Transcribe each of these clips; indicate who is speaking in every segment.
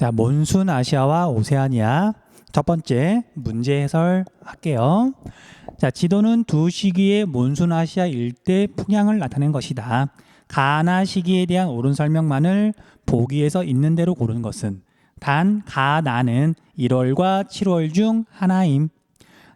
Speaker 1: 자, 몬순 아시아와 오세아니아 첫 번째 문제 해설할게요. 자, 지도는 두 시기의 몬순 아시아 일대 풍향을 나타낸 것이다. 가나 시기에 대한 옳은 설명만을 보기에서 있는 대로 고른 것은 단 가나는 1월과 7월 중 하나임.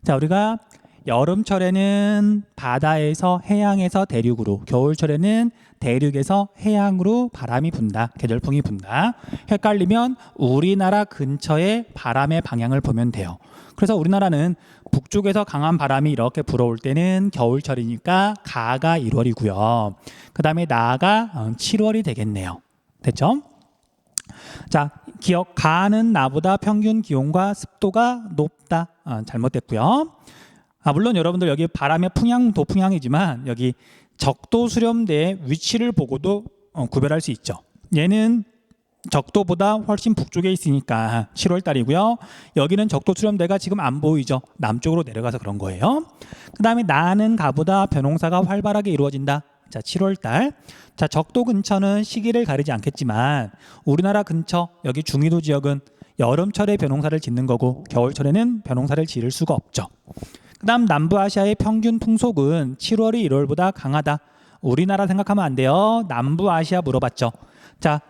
Speaker 1: 자, 우리가 여름철에는 바다에서 해양에서 대륙으로, 겨울철에는 대륙에서 해양으로 바람이 분다. 계절풍이 분다. 헷갈리면 우리나라 근처의 바람의 방향을 보면 돼요. 그래서 우리나라는 북쪽에서 강한 바람이 이렇게 불어올 때는 겨울철이니까 가가 1월이고요. 그 다음에 나가 7월이 되겠네요. 됐죠? 자, 기억 가는 나보다 평균 기온과 습도가 높다. 잘못됐고요. 물론 여러분들 여기 바람의 풍향도 풍향이지만 여기 적도 수렴대의 위치를 보고도 구별할 수 있죠. 얘는 적도보다 훨씬 북쪽에 있으니까 7월 달이고요. 여기는 적도 수렴대가 지금 안 보이죠. 남쪽으로 내려가서 그런 거예요. 그 다음에 나는 가보다 변홍사가 활발하게 이루어진다. 자, 7월 달. 자, 적도 근처는 시기를 가리지 않겠지만 우리나라 근처 여기 중위도 지역은 여름철에 변홍사를 짓는 거고 겨울철에는 변홍사를 지을 수가 없죠. 그 다음 남부아시아의 평균 풍속은 7월이 1월보다 강하다. 우리나라 생각하면 안 돼요. 남부아시아 물어봤죠. 자,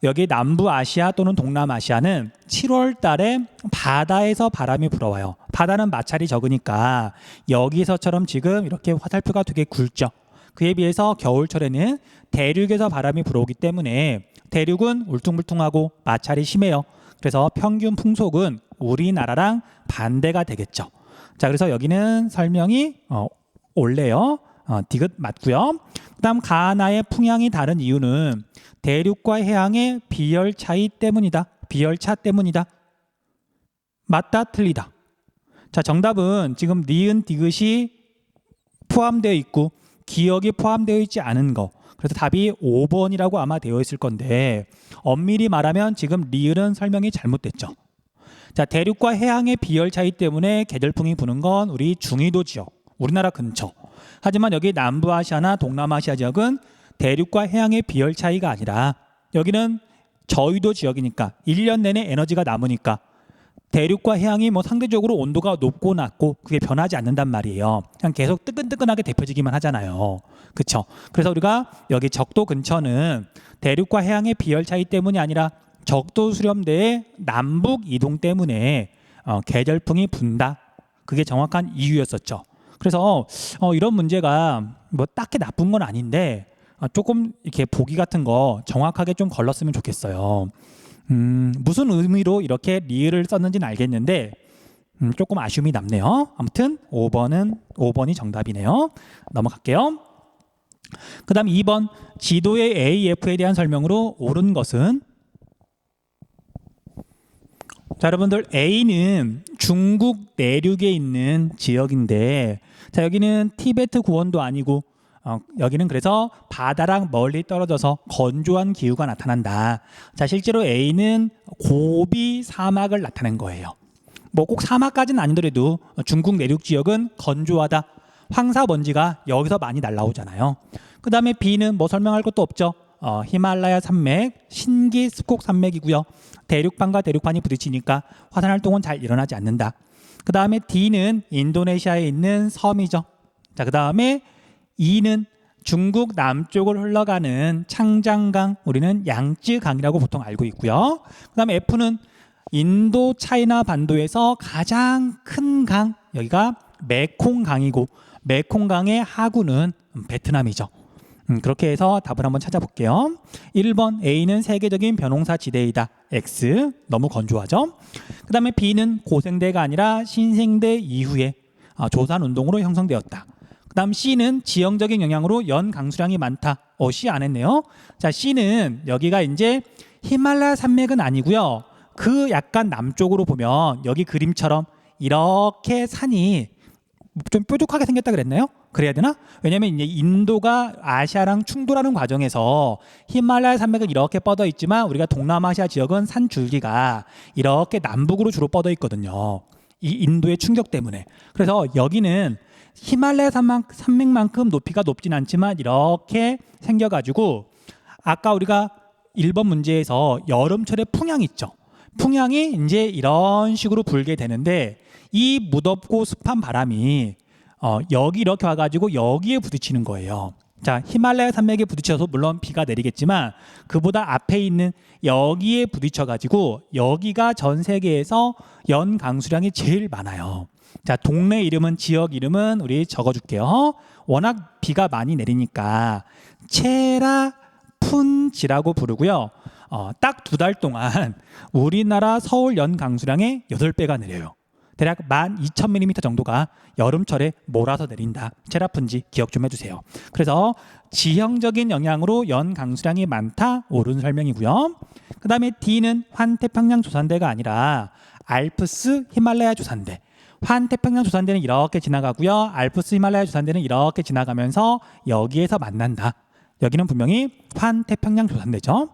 Speaker 1: 여기 남부아시아 또는 동남아시아는 7월 달에 바다에서 바람이 불어와요. 바다는 마찰이 적으니까 여기서처럼 지금 이렇게 화살표가 되게 굵죠. 그에 비해서 겨울철에는 대륙에서 바람이 불어오기 때문에 대륙은 울퉁불퉁하고 마찰이 심해요. 그래서 평균 풍속은 우리나라랑 반대가 되겠죠. 자, 그래서 여기는 설명이 옳네요. 디귿 맞고요. 그다음 가나의 풍향이 다른 이유는 대륙과 해양의 비열 차이 때문이다. 비열차 때문이다. 맞다, 틀리다. 자, 정답은 지금 니은 디귿이 포함되어 있고 기억이 포함되어 있지 않은 거. 그래서 답이 5번이라고 아마 되어 있을 건데 엄밀히 말하면 지금 리을은 설명이 잘못됐죠. 자, 대륙과 해양의 비열 차이 때문에 계절풍이 부는 건 우리 중위도 지역, 우리나라 근처. 하지만 여기 남부아시아나 동남아시아 지역은 대륙과 해양의 비열 차이가 아니라 여기는 저위도 지역이니까 1년 내내 에너지가 남으니까 대륙과 해양이 뭐 상대적으로 온도가 높고 낮고 그게 변하지 않는단 말이에요. 그냥 계속 뜨끈뜨끈하게 데펴지기만 하잖아요. 그렇죠? 그래서 우리가 여기 적도 근처는 대륙과 해양의 비열 차이 때문이 아니라 적도 수렴대의 남북 이동 때문에 계절풍이 분다. 그게 정확한 이유였었죠. 그래서 이런 문제가 뭐 딱히 나쁜 건 아닌데 조금 이렇게 보기 같은 거 정확하게 좀 걸렀으면 좋겠어요. 무슨 의미로 이렇게 리을을 썼는지는 알겠는데 조금 아쉬움이 남네요. 아무튼 5번이 정답이네요. 넘어갈게요. 그 다음 2번 지도의 AF에 대한 설명으로 옳은 것은 자, 여러분들 A는 중국 내륙에 있는 지역인데 자, 여기는 티베트 고원도 아니고 여기는 그래서 바다랑 멀리 떨어져서 건조한 기후가 나타난다. 자, 실제로 A는 고비 사막을 나타낸 거예요. 뭐 꼭 사막까지는 아니더라도 중국 내륙 지역은 건조하다. 황사 먼지가 여기서 많이 날라오잖아요. 그 다음에 B는 뭐 설명할 것도 없죠. 히말라야 산맥, 신기 습곡 산맥이고요. 대륙판과 대륙판이 부딪히니까 화산 활동은 잘 일어나지 않는다. 그 다음에 D는 인도네시아에 있는 섬이죠. 자, 그 다음에 E는 중국 남쪽을 흘러가는 창장강, 우리는 양쯔강이라고 보통 알고 있고요. 그 다음에 F는 인도 차이나 반도에서 가장 큰 강, 여기가 메콩강이고 메콩강의 하구는 베트남이죠. 그렇게 해서 답을 한번 찾아볼게요. 1번 A는 세계적인 변홍사 지대이다. X 너무 건조하죠. 그 다음에 B는 고생대가 아니라 신생대 이후에 조산운동으로 형성되었다. 그 다음 C는 지형적인 영향으로 연 강수량이 많다. C 안 했네요. 자, C는 여기가 이제 히말라야 산맥은 아니고요. 그 약간 남쪽으로 보면 여기 그림처럼 이렇게 산이 좀 뾰족하게 생겼다 그랬나요? 그래야 되나? 왜냐면 이제 인도가 아시아랑 충돌하는 과정에서 히말라야 산맥은 이렇게 뻗어 있지만 우리가 동남아시아 지역은 산 줄기가 이렇게 남북으로 주로 뻗어 있거든요. 이 인도의 충격 때문에. 그래서 여기는 히말라야 산맥만큼 높이가 높진 않지만 이렇게 생겨가지고 아까 우리가 1번 문제에서 여름철에 풍향 있죠. 풍향이 이제 이런 식으로 불게 되는데 이 무덥고 습한 바람이 여기 이렇게 와가지고 여기에 부딪히는 거예요. 자, 히말라야 산맥에 부딪혀서 물론 비가 내리겠지만 그보다 앞에 있는 여기에 부딪혀가지고 여기가 전 세계에서 연 강수량이 제일 많아요. 자, 동네 이름은 지역 이름은 우리 적어줄게요. 워낙 비가 많이 내리니까 체라푼지라고 부르고요. 딱 2달 동안 우리나라 서울 연 강수량의 8배가 내려요. 대략 12,000mm 정도가 여름철에 몰아서 내린다. 체라푼지 기억 좀 해주세요. 그래서 지형적인 영향으로 연 강수량이 많다. 옳은 설명이고요. 그 다음에 D는 환태평양 조산대가 아니라 알프스 히말라야 조산대. 환태평양 조산대는 이렇게 지나가고요. 알프스 히말라야 조산대는 이렇게 지나가면서 여기에서 만난다. 여기는 분명히 환태평양 조산대죠.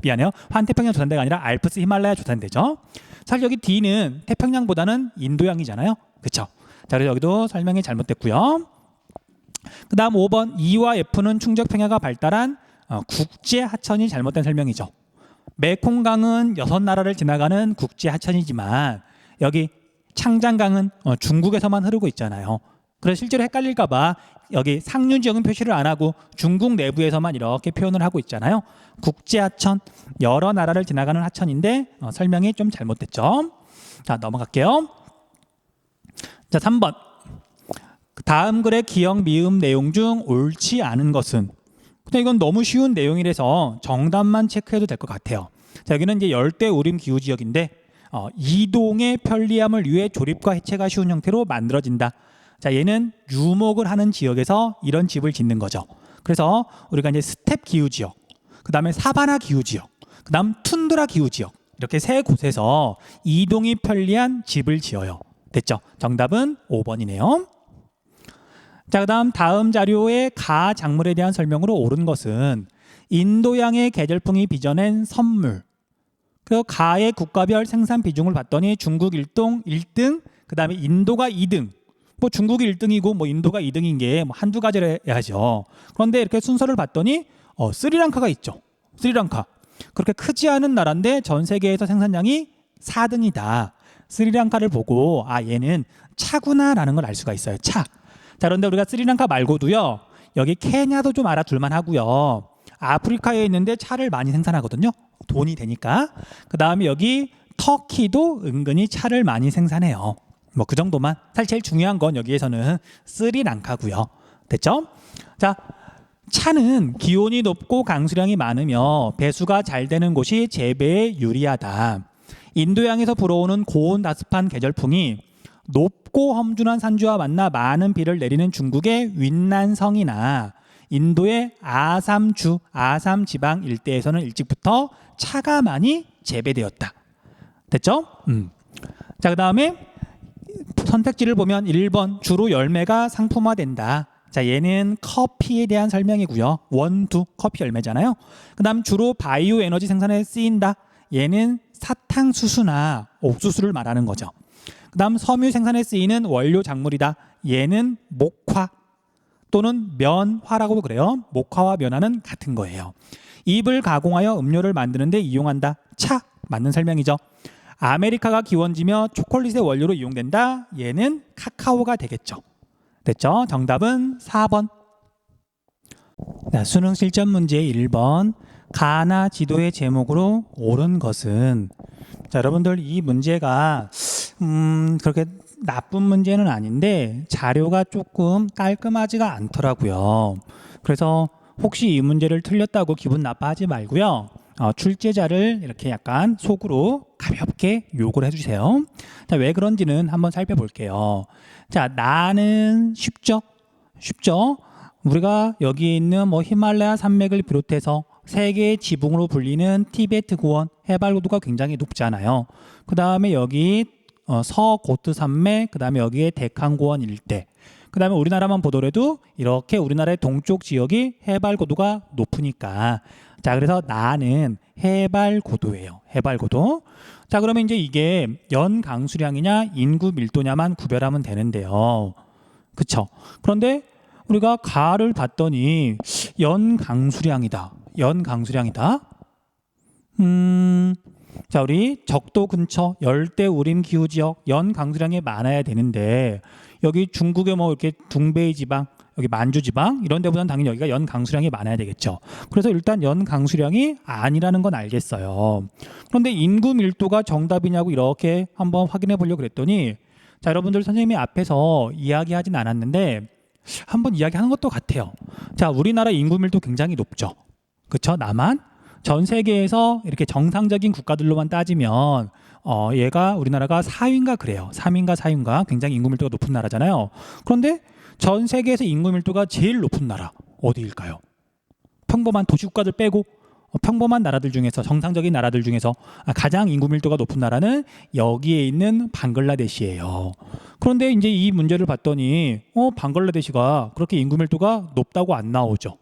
Speaker 1: 미안해요. 환태평양 조산대가 아니라 알프스 히말라야 조산대죠. 사실 여기 D는 태평양보다는 인도양이잖아요. 그렇죠? 자, 그래서 여기도 설명이 잘못됐고요. 그 다음 5번 E와 F는 충적평야가 발달한 국제 하천이 잘못된 설명이죠. 메콩강은 6나라를 지나가는 국제 하천이지만 여기 창장강은 중국에서만 흐르고 있잖아요. 그래서 실제로 헷갈릴까 봐 여기 상류 지역은 표시를 안 하고 중국 내부에서만 이렇게 표현을 하고 있잖아요. 국제 하천, 여러 나라를 지나가는 하천인데 설명이 좀 잘못됐죠. 자, 넘어갈게요. 자, 3번. 다음 글의 기역, 미음 내용 중 옳지 않은 것은? 근데 이건 너무 쉬운 내용이라서 정답만 체크해도 될 것 같아요. 자, 여기는 이제 열대 우림 기후 지역인데 이동의 편리함을 위해 조립과 해체가 쉬운 형태로 만들어진다. 자, 얘는 유목을 하는 지역에서 이런 집을 짓는 거죠. 그래서 우리가 이제 스텝 기후 지역, 그 다음에 사바나 기후 지역, 그 다음 툰드라 기후 지역, 이렇게 3곳에서 이동이 편리한 집을 지어요. 됐죠? 정답은 5번이네요. 자, 그 다음 자료의 가 작물에 대한 설명으로 옳은 것은 인도양의 계절풍이 빚어낸 선물. 그 가의 국가별 생산 비중을 봤더니 중국 1등, 그 다음에 인도가 2등. 뭐 중국이 1등이고 뭐 인도가 2등인 게 뭐 한두 가지를 해야죠. 그런데 이렇게 순서를 봤더니 스리랑카가 있죠. 스리랑카. 그렇게 크지 않은 나라인데 전 세계에서 생산량이 4등이다. 스리랑카를 보고 얘는 차구나라는 걸 알 수가 있어요. 차. 자, 그런데 우리가 스리랑카 말고도요. 여기 케냐도 좀 알아둘만 하고요. 아프리카에 있는데 차를 많이 생산하거든요. 돈이 되니까. 그 다음에 여기 터키도 은근히 차를 많이 생산해요. 뭐 그 정도만. 사실 제일 중요한 건 여기에서는 스리랑카고요. 됐죠? 자, 차는 기온이 높고 강수량이 많으며 배수가 잘 되는 곳이 재배에 유리하다. 인도양에서 불어오는 고온 다습한 계절풍이 높고 험준한 산주와 만나 많은 비를 내리는 중국의 윈난성이나 인도의 아삼 지방 일대에서는 일찍부터 차가 많이 재배되었다. 됐죠? 자, 그 다음에 선택지를 보면 1번 주로 열매가 상품화된다. 자, 얘는 커피에 대한 설명이고요. 1, 2 커피 열매잖아요. 그 다음 주로 바이오 에너지 생산에 쓰인다. 얘는 사탕수수나 옥수수를 말하는 거죠. 그 다음 섬유 생산에 쓰이는 원료 작물이다. 얘는 목화 또는 면화라고도 그래요. 목화와 면화는 같은 거예요. 잎을 가공하여 음료를 만드는 데 이용한다. 차 맞는 설명이죠. 아메리카가 기원지며 초콜릿의 원료로 이용된다. 얘는 카카오가 되겠죠. 됐죠? 정답은 4번. 자, 수능 실전 문제 1번. 가나 지도의 제목으로 옳은 것은? 자, 여러분들 이 문제가 그렇게 나쁜 문제는 아닌데 자료가 조금 깔끔하지가 않더라고요. 그래서 혹시 이 문제를 틀렸다고 기분 나빠하지 말고요. 출제자를 이렇게 약간 속으로 가볍게 욕을 해주세요. 자, 왜 그런지는 한번 살펴볼게요. 자, 나는 쉽죠? 우리가 여기 있는 뭐 히말라야 산맥을 비롯해서 세계의 지붕으로 불리는 티베트 고원 해발 고도가 굉장히 높잖아요. 그 다음에 여기 서고트 산맥, 그 다음에 여기에 데칸 고원 일대, 그 다음에 우리나라만 보더라도 이렇게 우리나라의 동쪽 지역이 해발 고도가 높으니까, 자, 그래서 나는 해발 고도예요. 해발 고도. 자, 그러면 이제 이게 연 강수량이냐 인구 밀도냐만 구별하면 되는데요. 그쵸? 그런데 우리가 가를 봤더니 연 강수량이다. 자, 우리 적도 근처 열대 우림 기후 지역 연 강수량이 많아야 되는데 여기 중국의 뭐 이렇게 둥베이 지방, 여기 만주 지방 이런 데보다는 당연히 여기가 연 강수량이 많아야 되겠죠. 그래서 일단 연 강수량이 아니라는 건 알겠어요. 그런데 인구 밀도가 정답이냐고 이렇게 한번 확인해 보려고 그랬더니 자, 여러분들 선생님이 앞에서 이야기하진 않았는데 한번 이야기하는 것도 같아요. 자, 우리나라 인구 밀도 굉장히 높죠. 그렇죠? 남한 전 세계에서 이렇게 정상적인 국가들로만 따지면 얘가 우리나라가 4위인가 그래요. 3위인가 4위인가 굉장히 인구 밀도가 높은 나라잖아요. 그런데 전 세계에서 인구 밀도가 제일 높은 나라 어디일까요? 평범한 도시국가들 빼고 평범한 나라들 중에서 정상적인 나라들 중에서 가장 인구 밀도가 높은 나라는 여기에 있는 방글라데시예요. 그런데 이제 이 문제를 봤더니 방글라데시가 그렇게 인구 밀도가 높다고 안 나오죠.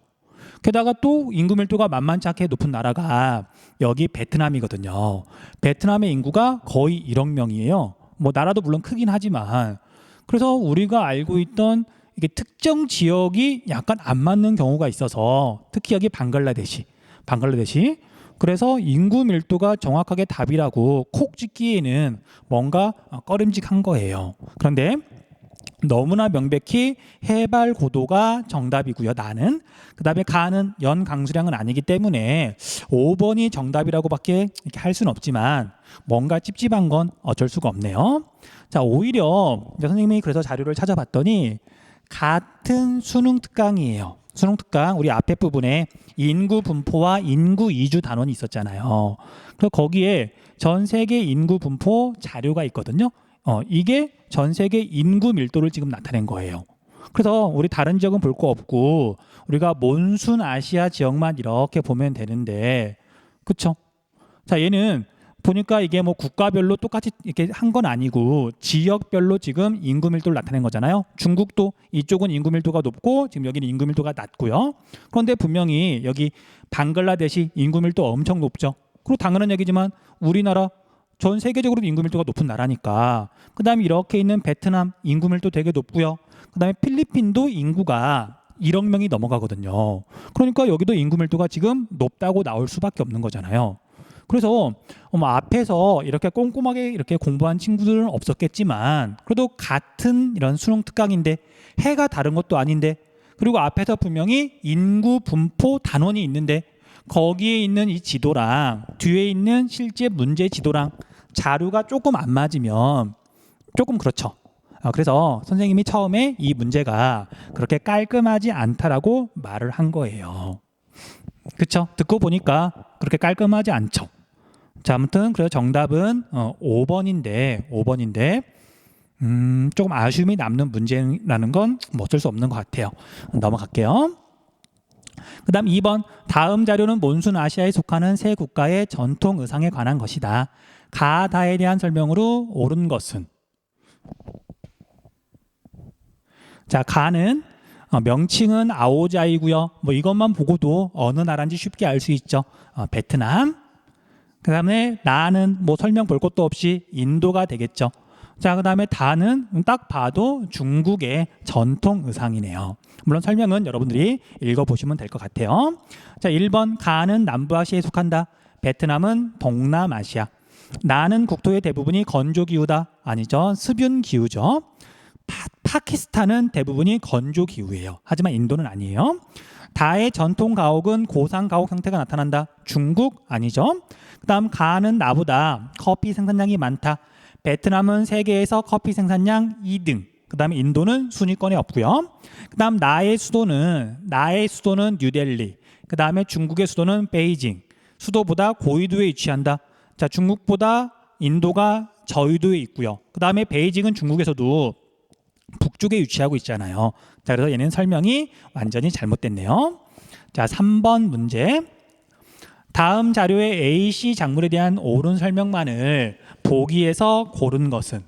Speaker 1: 게다가 또 인구 밀도가 만만치 않게 높은 나라가 여기 베트남이거든요. 베트남의 인구가 거의 1억 명이에요. 뭐 나라도 물론 크긴 하지만 그래서 우리가 알고 있던 이게 특정 지역이 약간 안 맞는 경우가 있어서 특히 여기 방글라데시 그래서 인구 밀도가 정확하게 답이라고 콕 찍기에는 뭔가 꺼림직한 거예요. 그런데 너무나 명백히 해발 고도가 정답이고요. 나는 그다음에 가는 연 강수량은 아니기 때문에 5번이 정답이라고밖에 이렇게 할 수는 없지만 뭔가 찝찝한 건 어쩔 수가 없네요. 자, 오히려 선생님이 그래서 자료를 찾아봤더니 같은 수능 특강이에요. 수능 특강 우리 앞에 부분에 인구 분포와 인구 이주 단원이 있었잖아요. 그래서 거기에 전 세계 인구 분포 자료가 있거든요. 이게 전 세계 인구 밀도를 지금 나타낸 거예요. 그래서 우리 다른 지역은 볼 거 없고 우리가 몬순 아시아 지역만 이렇게 보면 되는데, 그쵸? 자, 얘는 보니까 이게 뭐 국가별로 똑같이 이렇게 한 건 아니고 지역별로 지금 인구 밀도를 나타낸 거잖아요. 중국도 이쪽은 인구 밀도가 높고 지금 여기는 인구 밀도가 낮고요. 그런데 분명히 여기 방글라데시 인구 밀도 엄청 높죠. 그리고 당연한 얘기지만 우리나라 전 세계적으로 인구 밀도가 높은 나라니까. 그다음에 이렇게 있는 베트남 인구 밀도 되게 높고요. 그다음에 필리핀도 인구가 1억 명이 넘어가거든요. 그러니까 여기도 인구 밀도가 지금 높다고 나올 수밖에 없는 거잖아요. 그래서 앞에서 이렇게 꼼꼼하게 이렇게 공부한 친구들은 없었겠지만 그래도 같은 이런 수능 특강인데 해가 다른 것도 아닌데 그리고 앞에서 분명히 인구 분포 단원이 있는데 거기에 있는 이 지도랑 뒤에 있는 실제 문제 지도랑 자료가 조금 안 맞으면 조금 그렇죠. 그래서 선생님이 처음에 이 문제가 그렇게 깔끔하지 않다라고 말을 한 거예요. 그렇죠? 듣고 보니까 그렇게 깔끔하지 않죠. 자, 아무튼 그래서 정답은 5번인데 조금 아쉬움이 남는 문제라는 건 뭐 어쩔 수 없는 것 같아요. 넘어갈게요. 그 다음 2번 다음 자료는 몬순 아시아에 속하는 세 국가의 전통 의상에 관한 것이다. 가다에 대한 설명으로 옳은 것은 자, 가는 명칭은 아오자이고요. 뭐 이것만 보고도 어느 나라인지 쉽게 알 수 있죠. 베트남. 그 다음에 나는 뭐 설명 볼 것도 없이 인도가 되겠죠. 자, 그 다음에 다는 딱 봐도 중국의 전통 의상이네요. 물론 설명은 여러분들이 읽어보시면 될 것 같아요. 자, 1번 가는 남부아시아에 속한다. 베트남은 동남아시아. 나는 국토의 대부분이 건조기후다. 아니죠. 습윤기후죠. 파키스탄은 대부분이 건조기후예요. 하지만 인도는 아니에요. 다의 전통 가옥은 고상 가옥 형태가 나타난다. 중국 아니죠. 그 다음 가는 나보다 커피 생산량이 많다. 베트남은 세계에서 커피 생산량 2등. 그 다음에 인도는 순위권에 없고요. 그 다음 나의 수도는 뉴델리. 그 다음에 중국의 수도는 베이징. 수도보다 고위도에 위치한다. 자, 중국보다 인도가 저위도에 있고요. 그 다음에 베이징은 중국에서도 북쪽에 위치하고 있잖아요. 자, 그래서 얘는 설명이 완전히 잘못됐네요. 자, 3번 문제. 다음 자료의 AC 작물에 대한 옳은 설명만을 보기에서 고른 것은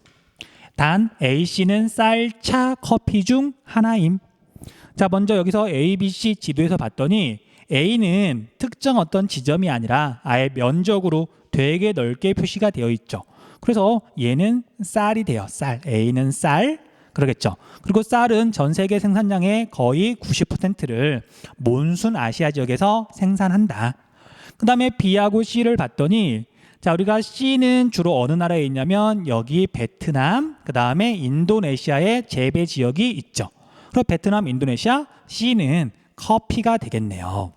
Speaker 1: 단 AC는 쌀, 차, 커피 중 하나임. 자, 먼저 여기서 A, B, C 지도에서 봤더니 A는 특정 어떤 지점이 아니라 아예 면적으로 되게 넓게 표시가 되어 있죠. 그래서 얘는 쌀이 돼요. 쌀. A는 쌀. 그러겠죠. 그리고 쌀은 전 세계 생산량의 거의 90%를 몬순 아시아 지역에서 생산한다. 그 다음에 B하고 C를 봤더니 자, 우리가 C는 주로 어느 나라에 있냐면 여기 베트남, 그 다음에 인도네시아의 재배 지역이 있죠. 그럼 베트남, 인도네시아, C는 커피가 되겠네요.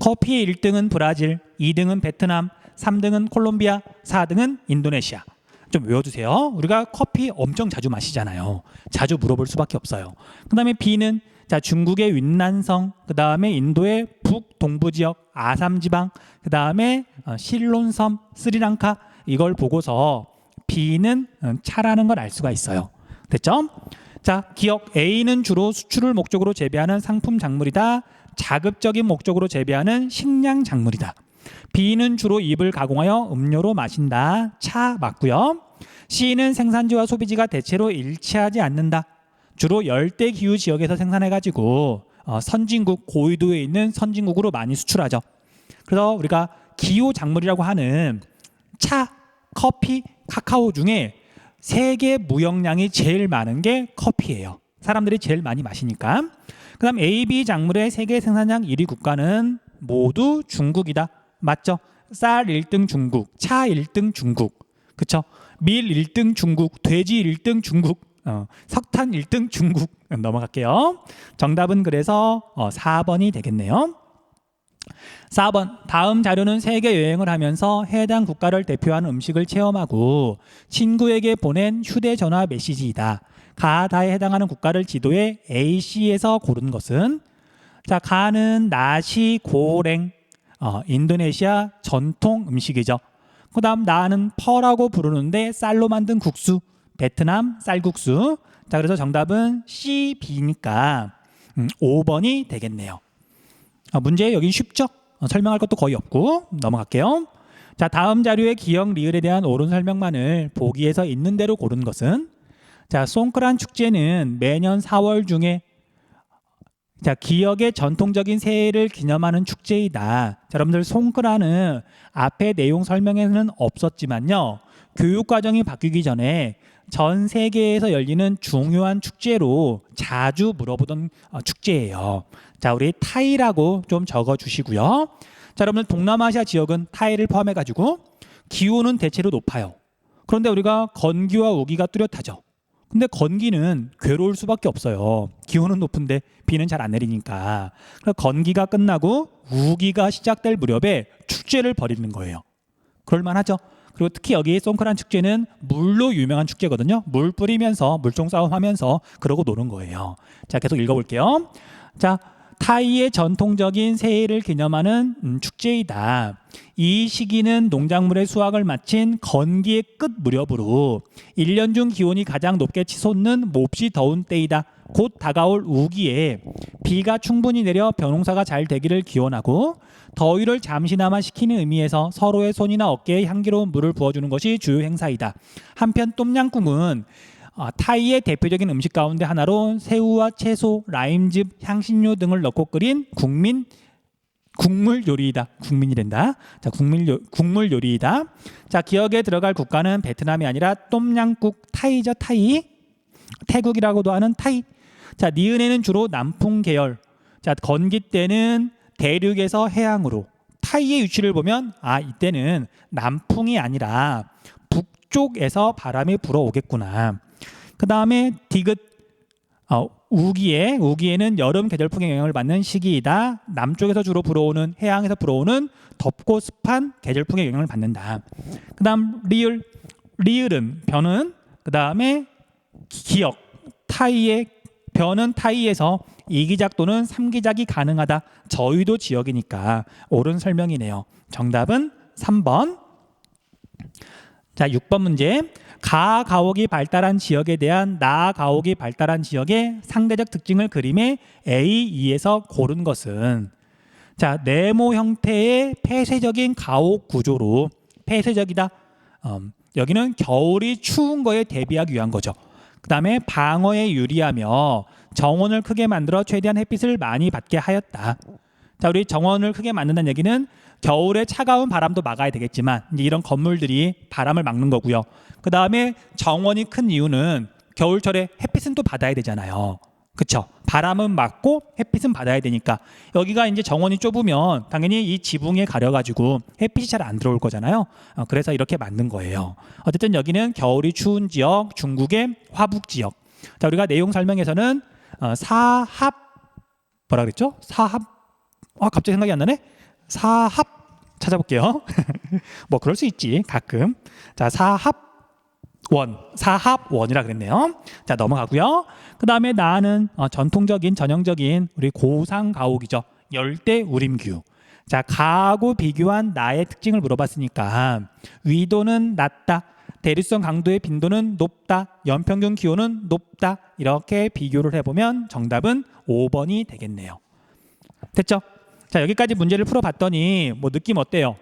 Speaker 1: 커피의 1등은 브라질, 2등은 베트남, 3등은 콜롬비아, 4등은 인도네시아. 좀 외워두세요. 우리가 커피 엄청 자주 마시잖아요. 자주 물어볼 수밖에 없어요. 그 다음에 B는 자, 중국의 윈난성, 그 다음에 인도의 북동부 지역, 아삼 지방, 그 다음에 실론섬, 스리랑카. 이걸 보고서 B는 차라는 걸 알 수가 있어요. 됐죠? 자, 기억 A는 주로 수출을 목적으로 재배하는 상품 작물이다. 자급적인 목적으로 재배하는 식량 작물이다. B는 주로 잎을 가공하여 음료로 마신다. 차 맞고요. C는 생산지와 소비지가 대체로 일치하지 않는다. 주로 열대 기후 지역에서 생산해가지고 선진국, 고위도에 있는 선진국으로 많이 수출하죠. 그래서 우리가 기후 작물이라고 하는 차, 커피, 카카오 중에 세계 무역량이 제일 많은 게 커피예요. 사람들이 제일 많이 마시니까. 그 다음 A, B 작물의 세계 생산량 1위 국가는 모두 중국이다. 맞죠? 쌀 1등 중국, 차 1등 중국, 그쵸? 밀 1등 중국, 돼지 1등 중국, 석탄 1등 중국. 넘어갈게요. 정답은 그래서 4번이 되겠네요. 4번, 다음 자료는 세계 여행을 하면서 해당 국가를 대표하는 음식을 체험하고 친구에게 보낸 휴대전화 메시지이다. 가다에 해당하는 국가를 지도에 AC에서 고른 것은? 자, 가는 나시 고랭, 인도네시아 전통 음식이죠. 그 다음 나는 퍼라고 부르는데 쌀로 만든 국수, 베트남 쌀국수. 자, 그래서 정답은 C, B니까 5번이 되겠네요. 문제 여긴 쉽죠? 설명할 것도 거의 없고 넘어갈게요. 자, 다음 자료의 기억 리을에 대한 옳은 설명만을 보기에서 있는 대로 고른 것은? 자, 송크란 축제는 매년 4월 중에 자, 기억의 전통적인 새해를 기념하는 축제이다. 자, 여러분들 송크란은 앞에 내용 설명에는 없었지만요. 교육 과정이 바뀌기 전에 전 세계에서 열리는 중요한 축제로 자주 물어보던 축제예요. 자, 우리 타이라고 좀 적어 주시고요. 자, 여러분들 동남아시아 지역은 타이를 포함해 가지고 기온은 대체로 높아요. 그런데 우리가 건기와 우기가 뚜렷하죠. 근데 건기는 괴로울 수밖에 없어요. 기온은 높은데 비는 잘 안 내리니까. 그래서 건기가 끝나고 우기가 시작될 무렵에 축제를 벌이는 거예요. 그럴만하죠. 그리고 특히 여기 송크란 축제는 물로 유명한 축제거든요. 물 뿌리면서 물총 싸움하면서 그러고 노는 거예요. 자, 계속 읽어볼게요. 자, 타이의 전통적인 새해를 기념하는 축제이다. 이 시기는 농작물의 수확을 마친 건기의 끝 무렵으로 1년 중 기온이 가장 높게 치솟는 몹시 더운 때이다. 곧 다가올 우기에 비가 충분히 내려 벼농사가 잘 되기를 기원하고 더위를 잠시나마 식히는 의미에서 서로의 손이나 어깨에 향기로운 물을 부어주는 것이 주요 행사이다. 한편 똠양꿍은 타이의 대표적인 음식 가운데 하나로 새우와 채소, 라임즙, 향신료 등을 넣고 끓인 국물 요리이다. 국민이란다. 자, 국물 요리이다. 자, 기억에 들어갈 국가는 베트남이 아니라 똠양꿍 타이죠. 타이. 태국이라고도 하는 타이. 자, 니은에는 주로 남풍 계열. 자, 건기 때는 대륙에서 해양으로. 타이의 위치를 보면 이때는 남풍이 아니라 북쪽에서 바람이 불어오겠구나. 그 다음에 디귿 우기에는 여름 계절풍의 영향을 받는 시기이다. 남쪽에서 주로 불어오는 해양에서 불어오는 덥고 습한 계절풍의 영향을 받는다. 그 다음 리을은 벼는 그 다음에 기억 타이의 벼는 타이에서 2기작 또는 3기작이 가능하다. 저위도 지역이니까 옳은 설명이네요. 정답은 3번. 자, 6번 문제. 가옥이 발달한 지역에 대한 가옥이 발달한 지역의 상대적 특징을 그림에 A, 2에서 고른 것은? 자, 네모 형태의 폐쇄적인 가옥 구조로 폐쇄적이다. 여기는 겨울이 추운 거에 대비하기 위한 거죠. 그 다음에 방어에 유리하며 정원을 크게 만들어 최대한 햇빛을 많이 받게 하였다. 자, 우리 정원을 크게 만든다는 얘기는 겨울에 차가운 바람도 막아야 되겠지만 이제 이런 건물들이 바람을 막는 거고요. 그 다음에 정원이 큰 이유는 겨울철에 햇빛은 또 받아야 되잖아요. 그쵸? 바람은 맞고 햇빛은 받아야 되니까 여기가 이제 정원이 좁으면 당연히 이 지붕에 가려가지고 햇빛이 잘 안 들어올 거잖아요. 그래서 이렇게 만든 거예요. 어쨌든 여기는 겨울이 추운 지역, 중국의 화북 지역. 자, 우리가 내용 설명에서는 사합 뭐라 그랬죠? 사합 갑자기 생각이 안 나네. 사합 찾아볼게요. 뭐 그럴 수 있지 가끔. 자, 사합원이라 그랬네요. 자, 넘어가고요. 그 다음에 나는 전통적인 전형적인 우리 고상 가옥이죠. 열대 우림규. 자, 가하고 비교한 나의 특징을 물어봤으니까 위도는 낮다, 대륙성 강도의 빈도는 높다, 연평균 기온은 높다, 이렇게 비교를 해보면 정답은 5번이 되겠네요. 됐죠? 자, 여기까지 문제를 풀어봤더니 뭐 느낌 어때요?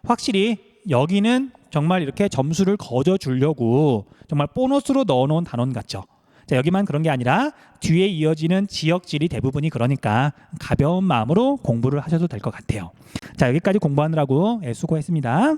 Speaker 1: 확실히 여기는 정말 이렇게 점수를 거저 주려고 정말 보너스로 넣어놓은 단원 같죠? 자, 여기만 그런 게 아니라 뒤에 이어지는 지역질이 대부분이 그러니까 가벼운 마음으로 공부를 하셔도 될 것 같아요. 자, 여기까지 공부하느라고 수고했습니다.